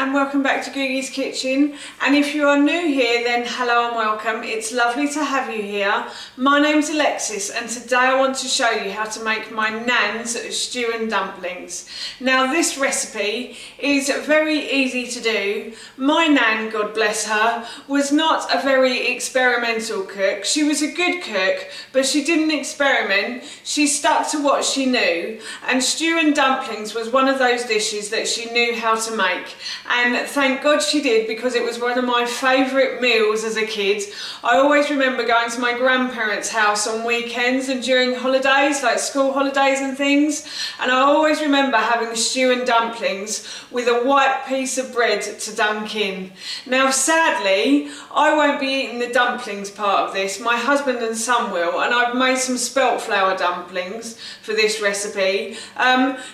and welcome back to Googie's Kitchen, and if you are new here then hello and welcome. It's lovely to have you here. My name's Alexis and today I want to show you how to make my nan's stew and dumplings. Now this recipe is very easy to do. My nan, God bless her, was not a very experimental cook. She was a good cook but she didn't experiment. She stuck to what she knew, and stew and dumplings was one of those dishes that she knew how to make, and thank God she did, because it was one of my favourite meals as a kid. I always remember going to my grandparents' house on weekends and during holidays, like school holidays and things, and I always remember having stew and dumplings with a white piece of bread to dunk in. Now sadly I won't be eating the dumplings part of this, my husband and son will, and I've made some spelt flour dumplings for this recipe.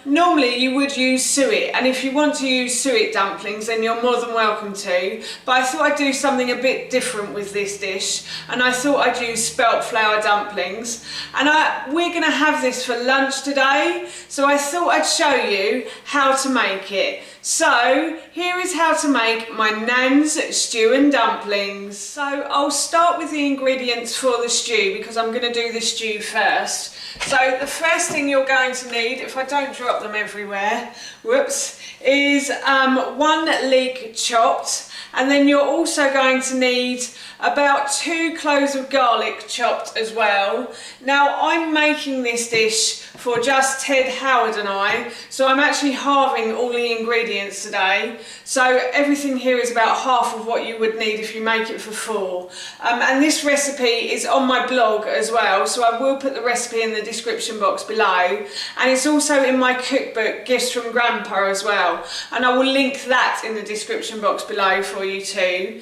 Normally you would use suet, and if you want to use suet dumplings then you're more than welcome to, but I thought I'd do something a bit different with this dish, and I thought I'd use spelt flour dumplings, and we're going to have this for lunch today, so I thought I'd show you how to make it. So here is how to make my nan's stew and dumplings. So I'll start with the ingredients for the stew because I'm going to do the stew first. So the first thing you're going to need, if I don't drop them everywhere, whoops, is 1 leek chopped, and then you're also going to need about 2 cloves of garlic chopped as well. Now I'm making this dish for just Ted, Howard and I, so I'm actually halving all the ingredients today, so everything here is about half of what you would need if you make it for 4. And this recipe is on my blog as well, so I will put the recipe in the description box below, and it's also in my cookbook Gifts from Grandpa as well, and I will link that in the description box below for you too.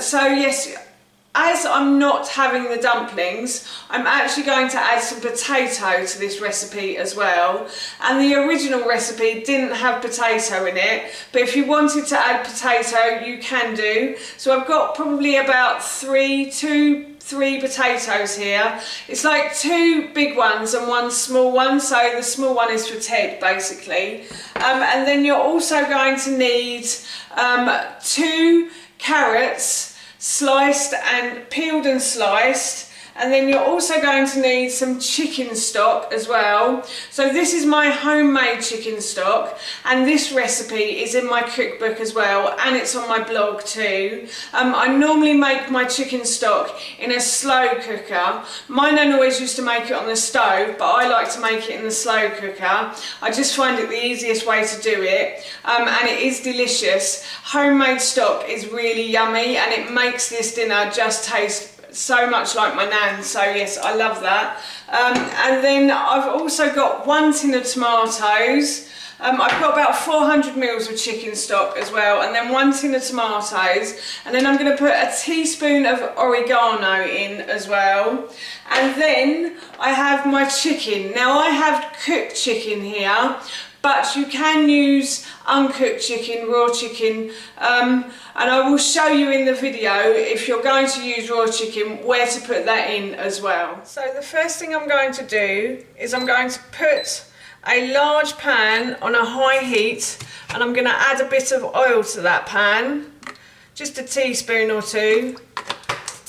So yes, as I'm not having the dumplings, I'm actually going to add some potato to this recipe as well. And the original recipe didn't have potato in it, but if you wanted to add potato, you can do. So I've got probably about 3 potatoes here. It's like 2 big ones and 1 small one, so the small one is for Ted basically. And then you're also going to need 2 carrots, sliced and peeled and sliced, and then you're also going to need some chicken stock as well. So this is my homemade chicken stock, and this recipe is in my cookbook as well, and it's on my blog too. I normally make my chicken stock in a slow cooker. My nan always used to make it on the stove, but I like to make it in the slow cooker. I just find it the easiest way to do it, and it is delicious. Homemade stock is really yummy, and it makes this dinner just taste so much like my nan, so yes, I love that. And then I've also got 1 tin of tomatoes. I've got about 400 mils of chicken stock as well, and then 1 tin of tomatoes, and then I'm going to put a teaspoon of oregano in as well. And then I have my chicken. Now I have cooked chicken here, but you can use uncooked chicken, raw chicken, and I will show you in the video, if you're going to use raw chicken, where to put that in as well. So the first thing I'm going to do is I'm going to put a large pan on a high heat, and I'm going to add a bit of oil to that pan, just a teaspoon or 2.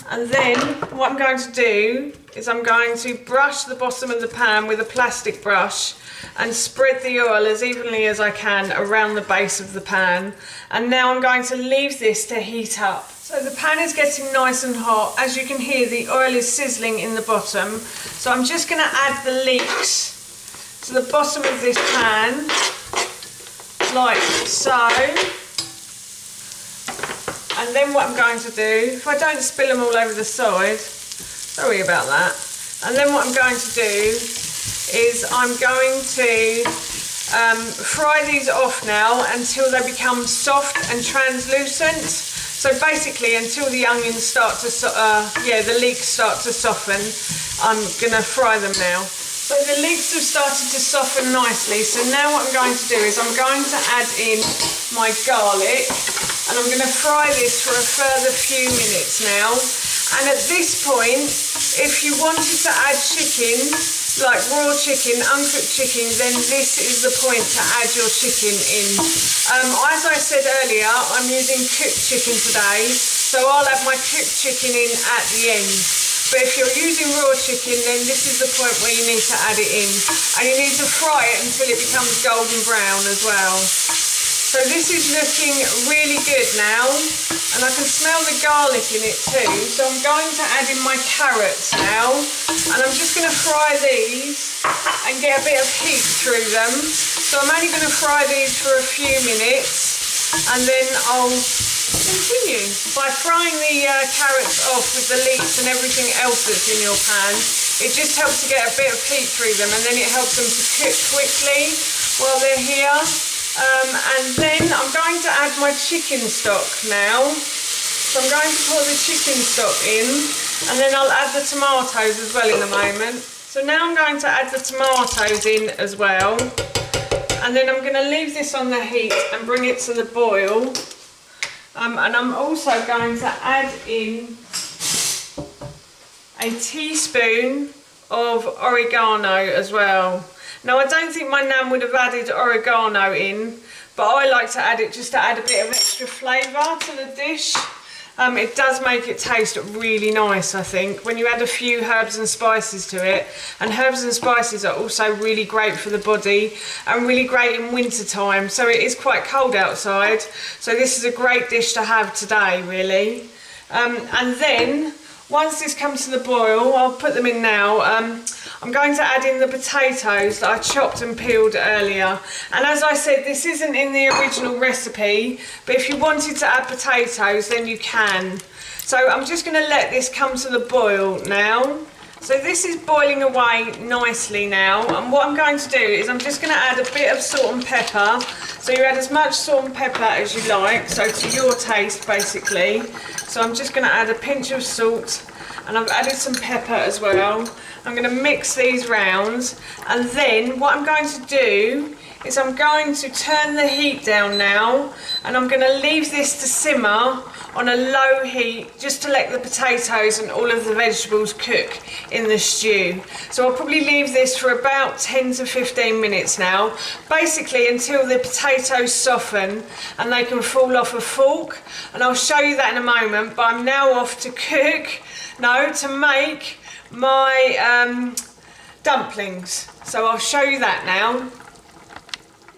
And then what I'm going to do is I'm going to brush the bottom of the pan with a plastic brush and spread the oil as evenly as I can around the base of the pan. And now I'm going to leave this to heat up. So the pan is getting nice and hot. As you can hear, the oil is sizzling in the bottom. So I'm just going to add the leeks to the bottom of this pan, like so. And then what I'm going to do, if I don't spill them all over the side, sorry about that. And then what I'm going to do is I'm going to fry these off now until they become soft and translucent. So basically until the onions start to, the leeks start to soften, I'm going to fry them now. So the leeks have started to soften nicely, so now what I'm going to do is I'm going to add in my garlic, and I'm going to fry this for a further few minutes now. And at this point, if you wanted to add chicken, like raw chicken, uncooked chicken, then this is the point to add your chicken in. As I said earlier, I'm using cooked chicken today, so I'll add my cooked chicken in at the end. But if you're using raw chicken, then this is the point where you need to add it in. And you need to fry it until it becomes golden brown as well. So this is looking really good now, and I can smell the garlic in it too. So I'm going to add in my carrots now, and I'm just going to fry these and get a bit of heat through them. So I'm only going to fry these for a few minutes, and then I'll continue by frying the carrots off with the leeks and everything else that's in your pan. It just helps to get a bit of heat through them, and then it helps them to cook quickly while they're here. And then I'm going to add my chicken stock now. So I'm going to pour the chicken stock in, and then I'll add the tomatoes as well in a moment. So now I'm going to add the tomatoes in as well, and then I'm going to leave this on the heat and bring it to the boil. And I'm also going to add in a teaspoon of oregano as well. Now, I don't think my nan would have added oregano in, but I like to add it just to add a bit of extra flavour to the dish. It does make it taste really nice, I think, when you add a few herbs and spices to it. And herbs and spices are also really great for the body and really great in winter time. So it is quite cold outside. So this is a great dish to have today, really. And then, once this comes to the boil, I'll put them in now. I'm going to add in the potatoes that I chopped and peeled earlier. And as I said, this isn't in the original recipe, but if you wanted to add potatoes, then you can. So I'm just going to let this come to the boil now. So this is boiling away nicely now, and what I'm going to do is I'm just going to add a bit of salt and pepper. So you add as much salt and pepper as you like, so to your taste basically. So I'm just going to add a pinch of salt, and I've added some pepper as well. I'm going to mix these round, and then what I'm going to do is I'm going to turn the heat down now, and I'm going to leave this to simmer on a low heat just to let the potatoes and all of the vegetables cook in the stew. So I'll probably leave this for about 10 to 15 minutes now, basically until the potatoes soften and they can fall off a fork, and I'll show you that in a moment. But I'm now off to to make my dumplings. So I'll show you that now.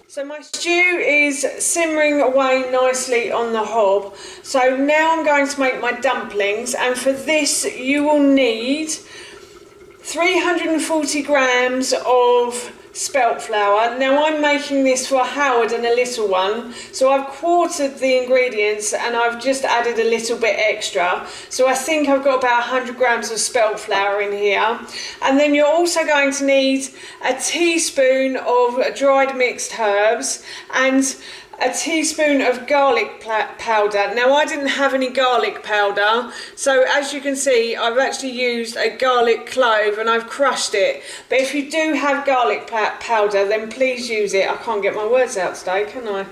So my stew is simmering away nicely on the hob. So now I'm going to make my dumplings, and for this you will need 340 grams of spelt flour. Now I'm making this for Howard and a little one, so I've quartered the ingredients and I've just added a little bit extra. So I think I've got about 100 grams of spelt flour in here. And then you're also going to need a teaspoon of dried mixed herbs and a teaspoon of garlic powder. Now I didn't have any garlic powder, so as you can see I've actually used a garlic clove and I've crushed it. But if you do have garlic powder, then please use it. I can't get my words out today, can I?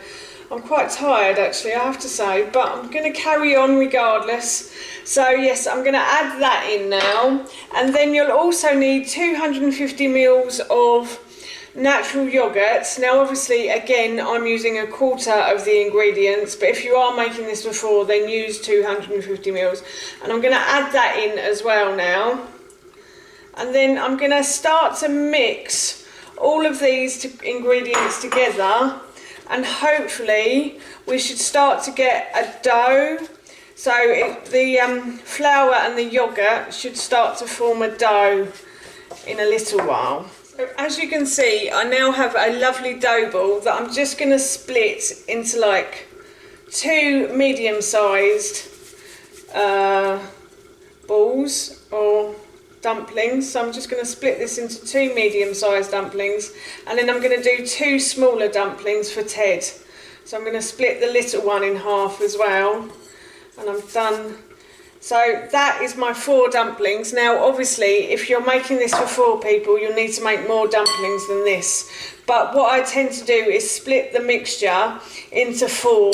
I'm quite tired actually, I have to say, but I'm going to carry on regardless. So yes, I'm going to add that in now, and then you'll also need 250 ml of natural yogurt. Now obviously again I'm using a quarter of the ingredients, but if you are making this before, then use 250 ml, and I'm going to add that in as well now. And then I'm going to start to mix all of these ingredients together, and hopefully we should start to get a dough. So the flour and the yogurt should start to form a dough in a little while. So as you can see, I now have a lovely dough ball that I'm just going to split into like 2 medium-sized balls or dumplings. So I'm just going to split this into 2 medium-sized dumplings, and then I'm going to do 2 smaller dumplings for Ted. So I'm going to split the little one in half as well, and I'm done. So that is my 4 dumplings. Now obviously if you're making this for 4 people, you'll need to make more dumplings than this. But what I tend to do is split the mixture into 4,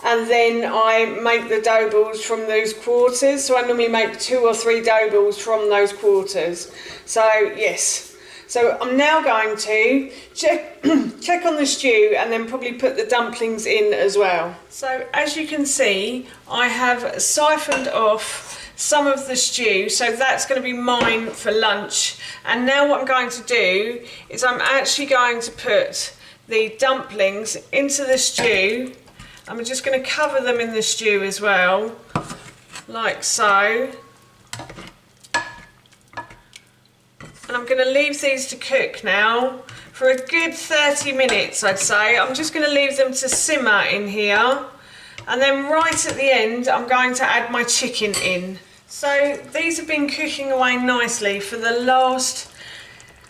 and then I make the dough balls from those quarters. So I normally make 2 or 3 dough balls from those quarters. So yes. So I'm now going to check on the stew and then probably put the dumplings in as well. So as you can see, I have siphoned off some of the stew, so that's going to be mine for lunch. And now what I'm going to do is I'm actually going to put the dumplings into the stew. I'm just going to cover them in the stew as well, like so. And I'm going to leave these to cook now for a good 30 minutes, I'd say. I'm just going to leave them to simmer in here. And then right at the end, I'm going to add my chicken in. So these have been cooking away nicely for the last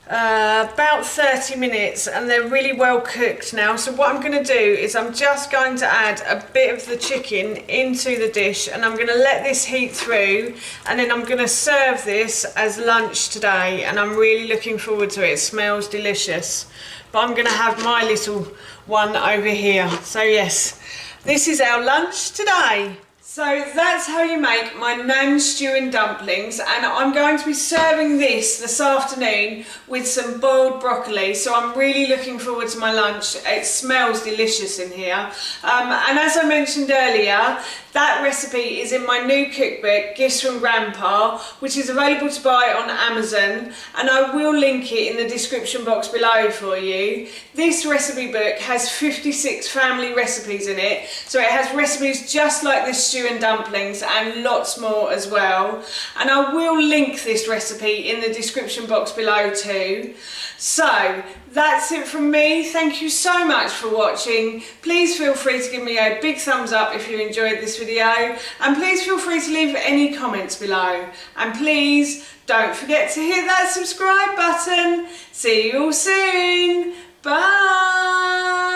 about 30 minutes, and they're really well cooked now. So what I'm going to do is I'm just going to add a bit of the chicken into the dish, and I'm going to let this heat through, and then I'm going to serve this as lunch today, and I'm really looking forward to it. It smells delicious. But I'm going to have my little one over here. So yes, this is our lunch today. So that's how you make my nan stew and dumplings, and I'm going to be serving this afternoon with some boiled broccoli, so I'm really looking forward to my lunch. It smells delicious in here. And as I mentioned earlier, that recipe is in my new cookbook, Gifts from Grandpa, which is available to buy on Amazon, and I will link it in the description box below for you. This recipe book has 56 family recipes in it, so it has recipes just like this stew and dumplings and lots more as well. And I will link this recipe in the description box below too. So that's it from me. Thank you so much for watching. Please feel free to give me a big thumbs up if you enjoyed this video, and please feel free to leave any comments below, and please don't forget to hit that subscribe button. See you all soon. Bye.